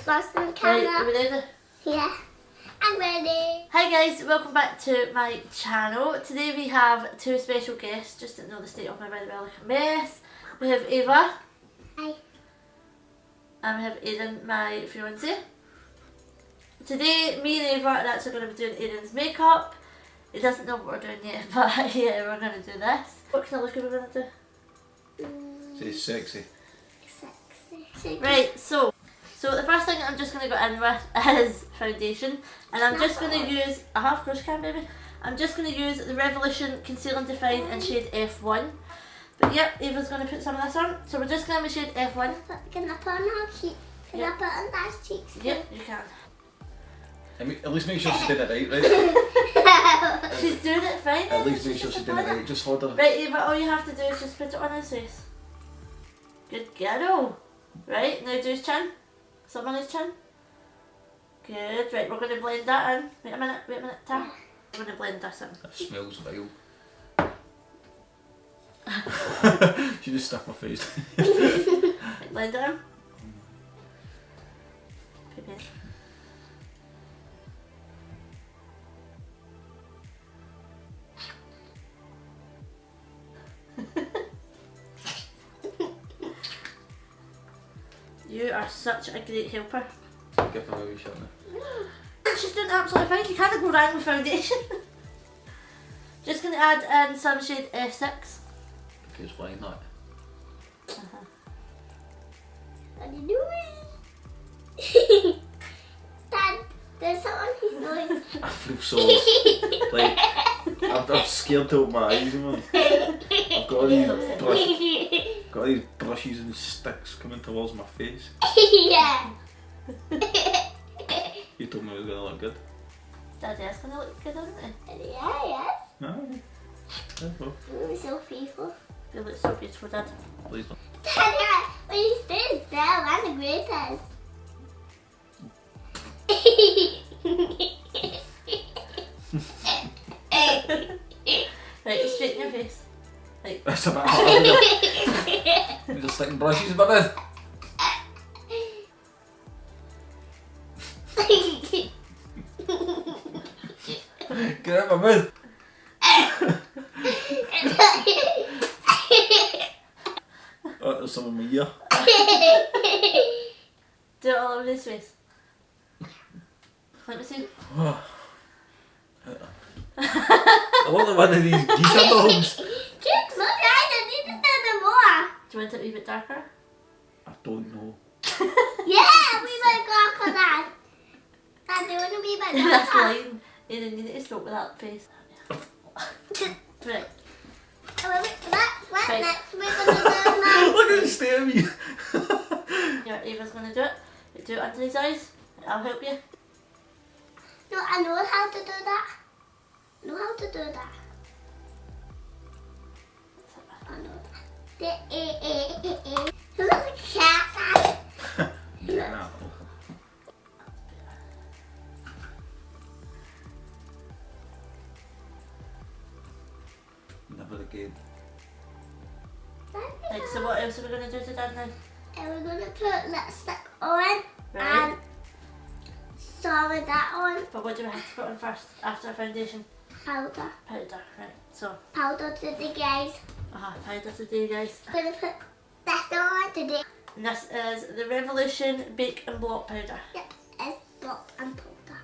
lost in the camera. Right, are we ready? Yeah, I'm ready. Hi guys, welcome back to my channel. Today we have two special guests. Just didn't know the state of my by the way, I look a mess. We have Ava. Hi. And we have Aidan, my fiance. Today, me and Ava are actually going to be doing Aidan's makeup. He doesn't know what we're doing yet, but yeah, we're going to do this. What kind of look are we going to do? Say sexy. Sexy. Right, so the first thing I'm just going to go in with is foundation. And I'm just going to use, of course you can baby. I'm just going to use the Revolution Conceal and Define in shade F1. But yep, Ava's going to put some of this on. So we're just going to shade F1. Can I put on her cheek? Can I put on that cheeks too? Yep, you can. At least make sure she's doing it right? She's doing it fine. At least make sure she's doing it right. Just hold her. Right, Ava, all you have to do is just put it on his face. Good girl. Right, now do his chin. Some on his chin. Good, right, we're going to blend that in. Wait a minute, Tam. We're going to blend this in. That smells vile. She just stuck my face. Right, blend it in. Pepe. You are such a great helper. Give her a wee shot now. She's doing absolutely fine. You can't go wrong with foundation. Just going to add in some shade F6. Feels fine, that. What are you doing? Dad, there's someone who's going. I feel so like I'm scared to open my eyes, man. I've got all these brushes and sticks coming towards my face. Yeah. You told me it was gonna look good. Daddy is going to look good, isn't it? Yeah, yes. No. Well, You're so beautiful. You look so beautiful, Dad. please don't. Dad, when you stay still, I'm the greatest. Right, straighten your face. Right. That's a bit hard. You're just sticking brushes about this. Get out of my mouth. Oh, there's some in my ear. Do it all over his face. Let me see. I want one of these geisha dogs. Kids, look, I need to do the more. Do you want it a wee bit darker? I don't know. Yeah, we might go for that. Dad, do you want to be my That's daughter? line. You need to stop with that face. Right. What Right. next? We're going to do now. Look at him stare at me. Yeah, Ava's going to do it. You do it under his eyes. I'll help you. No, I know how to do that. I know how to do that. I know that. Look at the cat. Yeah. Never again. Right, so what else are we going to do to Dad now? And we're going to put lipstick on Right. and some of that on. But what do we have to put on first after foundation? Powder. Powder, right. So, Powder today, guys. powder today, guys. We're going to put that on today. And this is the Revolution Bake and Block Powder. Yep, it's block and powder.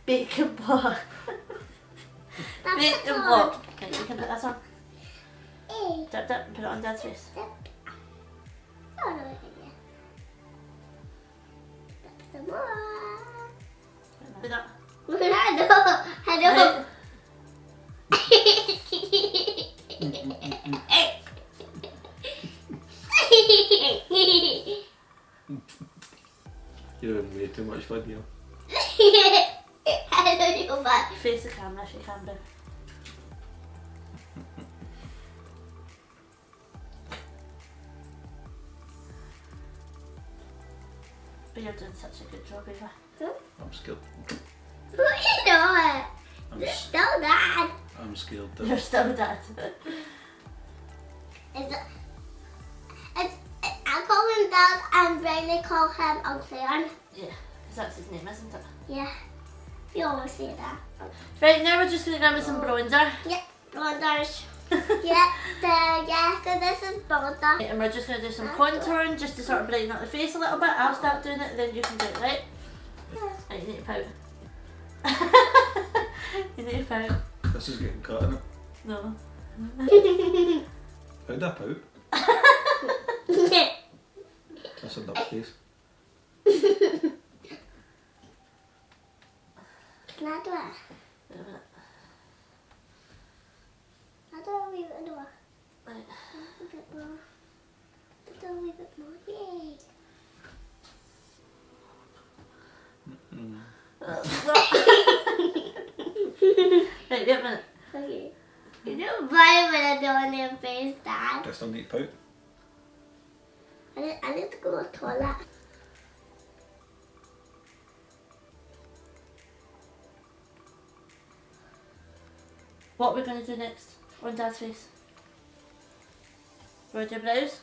Bake and Block. Now Bake put and on. Block. Okay, you can put this on. Hey. Dip, dip, and put it on Dad's face. Dip. Oh, no, yeah. Dip some more. Do that. I know. You're having way too much fun, you know. I don't know what. Face the camera if you can, babe. But you're doing such a good job, Ava. I'm scared. Who you know? I'm, You're s- still Dad. I'm scared too. You're still Dad. I call him that and really call him Uncle Leon. Yeah, because that's his name, isn't it? Yeah. You always say that. Right, now we're just going to grab me some bronzer. Yep, bronzers. Yeah, so this is bronzer. And we're just going to do some contouring just to sort of brighten up the face a little bit. I'll start doing it, then you can do it, right? Right, you need to pout. You need to pout. This is getting cut, isn't it? No. How'd that out? That's a duck face. Can I do it? Wait a minute. I do a wee bit more. Right. A bit more. Do a wee bit more. Yay. Right, wait a minute. Okay. You don't buy when I do on your face, Dad. I still need to pout. I need to go to the toilet. What we're going to do next on Dad's face? We're going to do brows.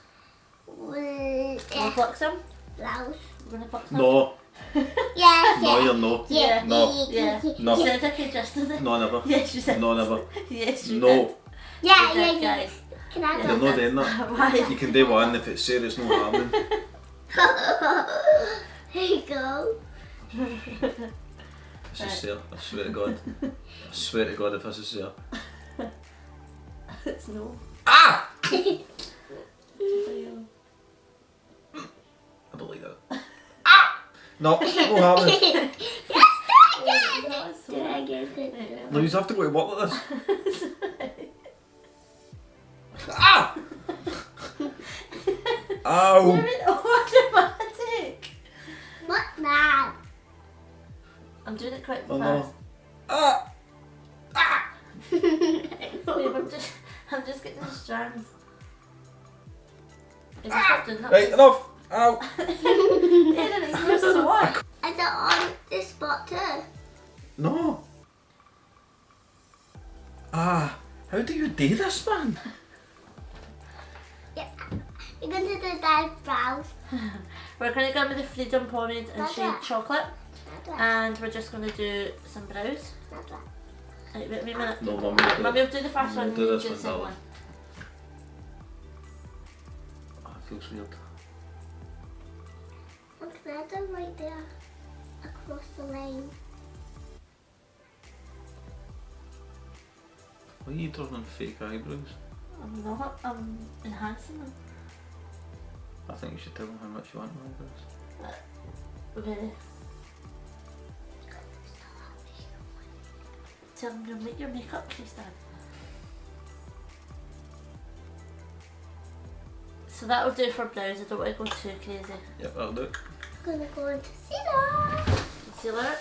We're going to pluck some. Blouse. We're going to pluck some. No. Yeah, No, you're no. Yeah. No. Yeah. No. You said okay just today. No, never. Yes, you said. No, never. Yes, you No. did. Yeah, You did, yeah. guys. Can I You're do not doing that. Why? You can do one if it's serious, no harming. Here you go. This is Sarah, I swear to God. I swear to God if this is Sarah. It's no. Ah! I don't like that. Ah! No, no harming. Do it again. Louise, I have to go to work like this. Ah! Ow! You're an automatic. What that? I'm doing it quite Oh fast. no. Ah! Ah! Babe, I'm just getting the strands. Is Ah! doing that? Right, enough! Ow! Aiden, it's no sore. I do it on this spot too. No! Ah! How do you do this, man? Yeah. You're going to do Dad's brows. We're going to go with the Freedom Pomade and That's shade it. Chocolate. Not that. And we're just going to do some brows. Not that. Right, wait a minute. No, Mummy will do it. Mummy will do the first Mummy one will do and this you do the one, second darling. one. Oh, it feels weird. Look, there's them right there. Across the line. Why are you drawing fake eyebrows? I'm not. I'm enhancing them. I think you should tell them how much you want eyebrows. Very. Tell them you'll make your makeup case, Dad. So that'll do for brows. I don't want to go too crazy. Yep, that'll do it. I'm going to go into Concealer. Concealer.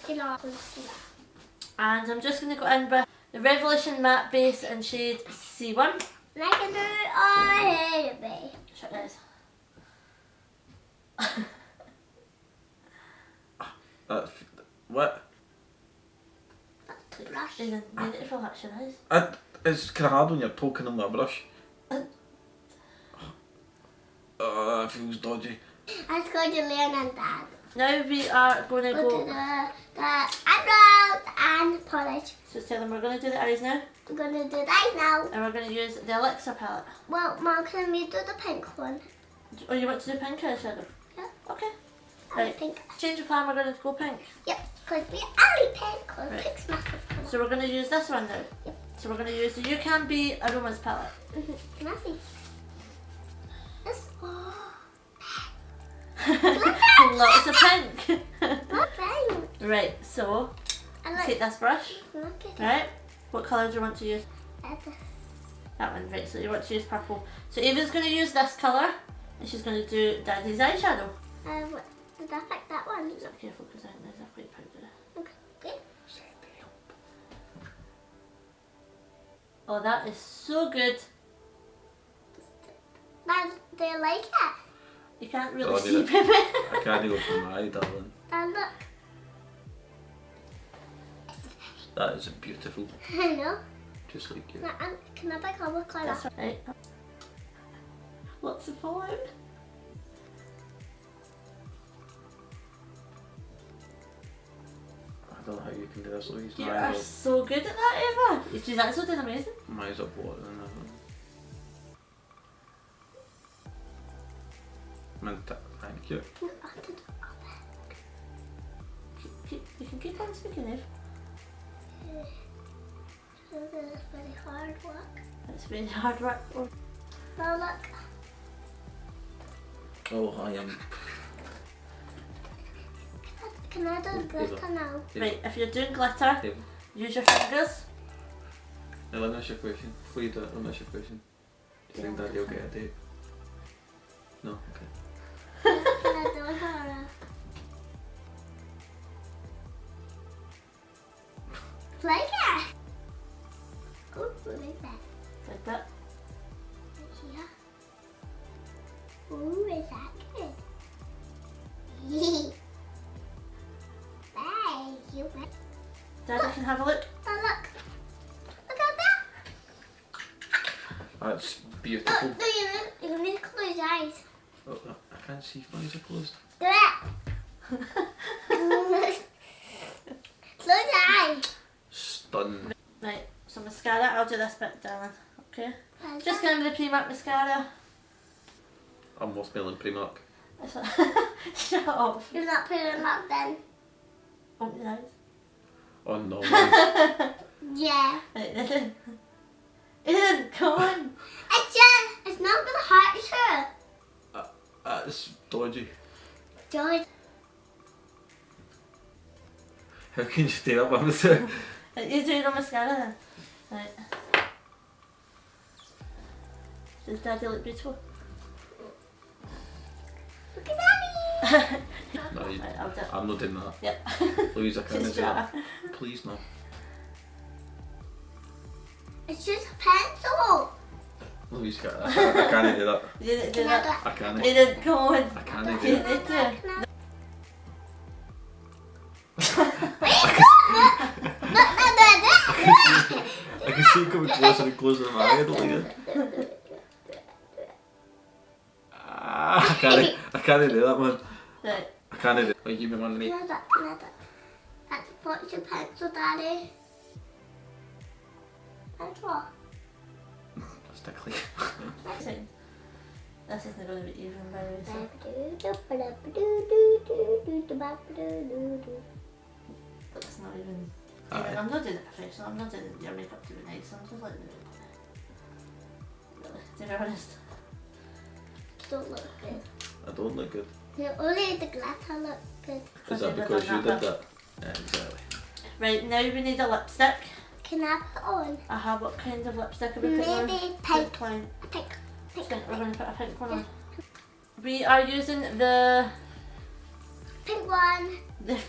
Concealer. Concealer. And I'm just going to go in with the Revolution Matte Base in shade C1. And I can do it all here, babe. Shut your eyes. What? Brush. Aiden, you need to relax your eyes. It's kind of hard when you're poking on that brush. It feels dodgy. Let's go to Leon and Dad. Now we are going to Go to go. the eyebrows and polish. So tell them we're going to do the eyes now. We're going to do that now. And we're going to use the Elixir palette. Well, Mom, can we do the pink one? Oh, you want to do pink eyeshadow? Yeah. Okay. I Right. pink. Change of plan, we're going to go pink. Yep, because we only pink. Because Right. pink's massive colour. So we're going to use this one now. Yep. So we're going to use the You Can Be Aromas palette. Can I see? This. Oh, Lots of pink. what pink? Right, so I like. take this brush. Look at Right. What colour do you want to use? it. That one, right, so you want to use purple. So Ava's going to use this colour and she's going to do Daddy's eyeshadow. What, did I pick that one? Just be careful because I think there's a white powder. Okay. Oh, that is so good. Dad, do you like it? You can't really Oh, I see, did it. baby. I can't go for my eye, darling. Dad, look. That is beautiful. I know. Just like you. Can I pick a what colour? That's right. Lots of fallout. don't know how you can do this, Louise. You are so good at that, Eva. She's actually doing amazing. My eyes up water and everything. Thank you. You can keep on speaking, Eve. So this is very hard work. It's very hard work. Now look. Oh, I am. Can I do glitter now? Right, if you're doing glitter, Eva. use your fingers. Now let me ask you a question. Before you do it, let me ask you a question. Do you think Daddy will get a date? No? Okay. Can I do her? Like it. Ooh, like that. Like that. Here. Ooh, is that good? Thank you. Daddy can have a look. Now look. Look at that. That's beautiful. Look, you need to close your eyes. Oh, I can't see if my eyes are closed. Do it. Close your eyes. Stunning. Right, so mascara, I'll do this bit, darling. Okay? Where's Just that? going with the Primark mascara. I'm more smelling Primark. Shut up. You're not putting them up then. Open your eyes. Oh no, man. Yeah. Right, listen. Eden, come on. It's not gonna hurt you. That's dodgy. George. How can you stay up with it? You do the mascara then. Right. Does Daddy look beautiful? Look at Daddy. No, Right, I'll do it. I'm not doing that. Yep. Louise, I can't Just do that. try. Please no. It's just a pencil. Louise, I can't do that. You didn't do Can I do that. I can't. Eden, come on. I can't do You it. need to. I can see it coming closer and closer to my head, like I can't do that, man. Right. I can't do it. Like, give me one minute. That's what's your pencil, Daddy? That's what? That's tickly. This isn't going to be even, by the way. So it's not even. Aye. I'm not doing it professional. I'm not doing your makeup to be nice. I'm just letting it. Really, to be honest. Don't look good. I don't look good. Only the glitter look good. Is that because you did that? Yeah, exactly. Right, now we need a lipstick. Can I put on? What kind of lipstick are we putting on? Maybe pink. One. Pink. I think we're going to put a pink one on. We are using the Pink one.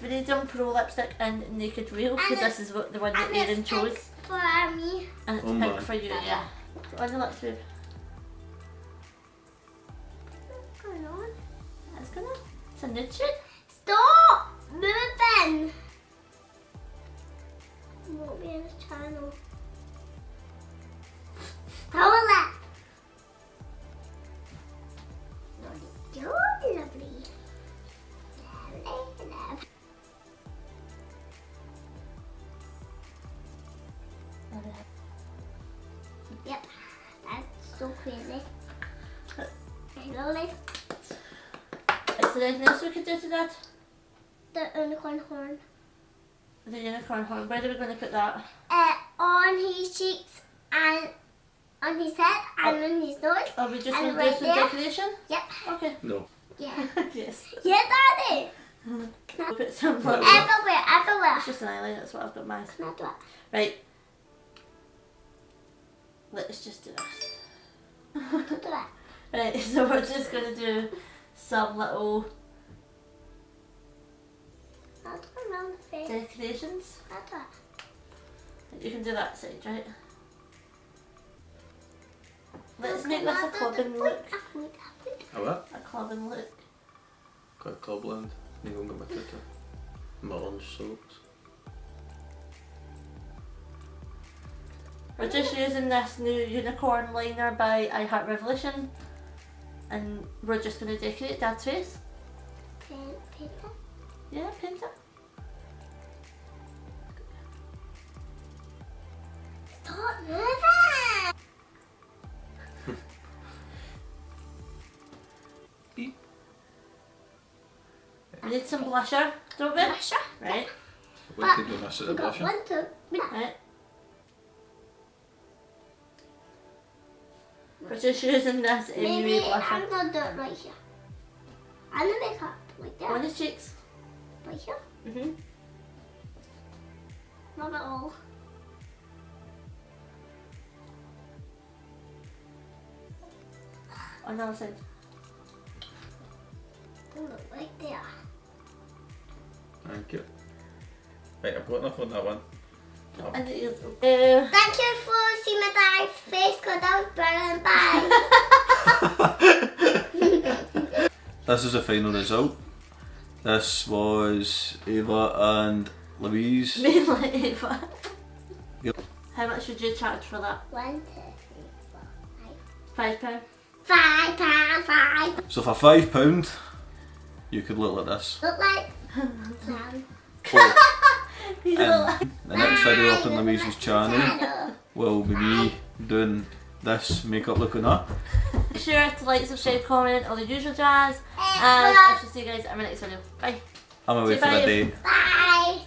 Freedom Pro lipstick in Naked Real because this is what the one that And Erin it's pink chose. for me. And it's Oh pink my. for you, yeah. Put on the lips, babe. What's going on? That's gonna. It's a nude shade. Stop moving. You won't be in this channel. Hold it. You're lovely. Lovely, love. Yep, that's so crazy. Slowly. Is there anything else we could do to that? The unicorn horn. The unicorn horn. Where are we going to put that? On his cheeks and on his head and on his nose. Are we just And going to right do some there? decoration? Yep. Okay. No. Yeah. Yes. Yeah, Daddy. We'll put some Right. Everywhere, everywhere. It's just an eyeliner, that's what I've got mine. Can I do it? Right. Let's just do this. Do it. Right, so we're just going to do some little I'll do it around the face. decorations. I'll do it. You can do that side, right? Let's Can make this I a do clubbing the- look. A what? A clubbing look. Got a clubland. You go and get my tutor. My orange soaps. We're just using this new unicorn liner by I Heart Revolution, and we're just going to decorate Dad's face. Paint it. Yeah, paint it. got nervous. We need some blusher, don't we? Blusher. Right. Wait till you miss it, We got blusher. 1, 2, 3. Right. We're just using this Maybe MUA blusher. I'm gonna do it right here. I'm gonna make up like On that. his cheeks. Right here. Mhm. Not at all. On the other side. Don't look right there. Thank you. Right, I've got enough on that one. And the ears. Thank you for seeing my dad's face because that was brilliant. Bye. This is the final result. This was Ava and Louise. Mainly Ava. Yep. How much would you charge for that? 1, 2, 3, 4, 5. £5. £5. So for £5, you could look like this. Look like clown. Well, You in know, like- the next video up on Louise's channel Shadow. will be me doing this makeup look on her. Be sure to like, subscribe, comment, all the usual jazz. And I shall see you guys in my next video. Bye. I'm away Say for the bye. day. Bye.